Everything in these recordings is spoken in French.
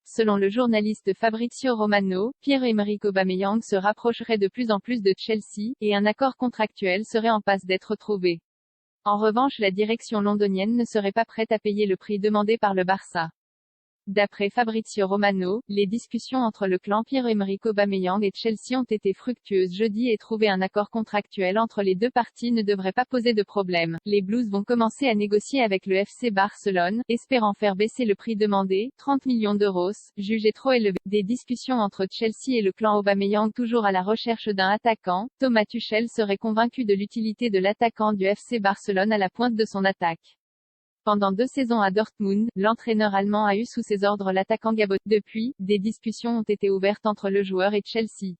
Selon le journaliste Fabrizio Romano, Pierre-Emerick Aubameyang se rapprocherait de plus en plus de Chelsea, et un accord contractuel serait en passe d'être trouvé. En revanche, la direction londonienne ne serait pas prête à payer le prix demandé par le Barça. D'après Fabrizio Romano, les discussions entre le clan Pierre-Emerick Aubameyang et Chelsea ont été fructueuses jeudi et trouver un accord contractuel entre les deux parties ne devrait pas poser de problème. Les Blues vont commencer à négocier avec le FC Barcelone, espérant faire baisser le prix demandé, 30 millions d'euros, jugé trop élevé. Des discussions entre Chelsea et le clan Aubameyang toujours à la recherche d'un attaquant. Thomas Tuchel serait convaincu de l'utilité de l'attaquant du FC Barcelone à la pointe de son attaque. Pendant 2 saisons à Dortmund, l'entraîneur allemand a eu sous ses ordres l'attaquant gabonais. Depuis, des discussions ont été ouvertes entre le joueur et Chelsea.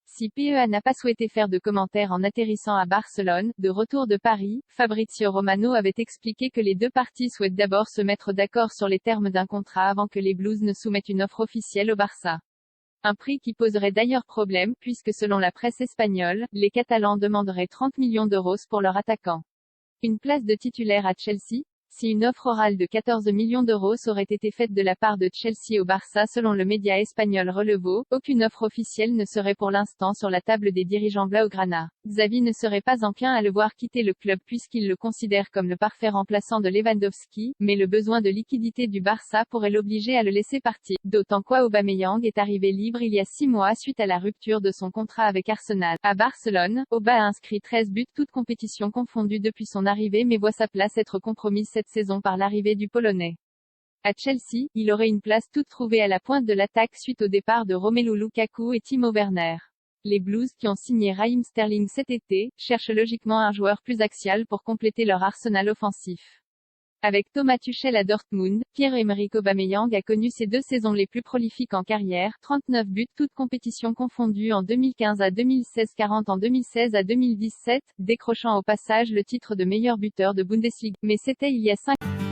Si PEA n'a pas souhaité faire de commentaires en atterrissant à Barcelone, de retour de Paris, Fabrizio Romano avait expliqué que les deux parties souhaitent d'abord se mettre d'accord sur les termes d'un contrat avant que les Blues ne soumettent une offre officielle au Barça. Un prix qui poserait d'ailleurs problème, puisque selon la presse espagnole, les Catalans demanderaient 30 millions d'euros pour leur attaquant. Une place de titulaire à Chelsea? Si une offre orale de 14 millions d'euros aurait été faite de la part de Chelsea au Barça selon le média espagnol Relevo, aucune offre officielle ne serait pour l'instant sur la table des dirigeants blaugrana. Xavi ne serait pas enclin à le voir quitter le club puisqu'il le considère comme le parfait remplaçant de Lewandowski, mais le besoin de liquidité du Barça pourrait l'obliger à le laisser partir. D'autant qu'Aubameyang est arrivé libre il y a 6 mois suite à la rupture de son contrat avec Arsenal. À Barcelone, Aubba a inscrit 13 buts toutes compétitions confondues depuis son arrivée mais voit sa place être compromise cette saison par l'arrivée du Polonais. À Chelsea, il aurait une place toute trouvée à la pointe de l'attaque suite au départ de Romelu Lukaku et Timo Werner. Les Blues, qui ont signé Raheem Sterling cet été, cherchent logiquement un joueur plus axial pour compléter leur arsenal offensif. Avec Thomas Tuchel à Dortmund, Pierre-Emerick Aubameyang a connu ses 2 saisons les plus prolifiques en carrière, 39 buts toutes compétitions confondues en 2015 à 2016, 40 en 2016 à 2017, décrochant au passage le titre de meilleur buteur de Bundesliga. Mais c'était il y a 5 ans.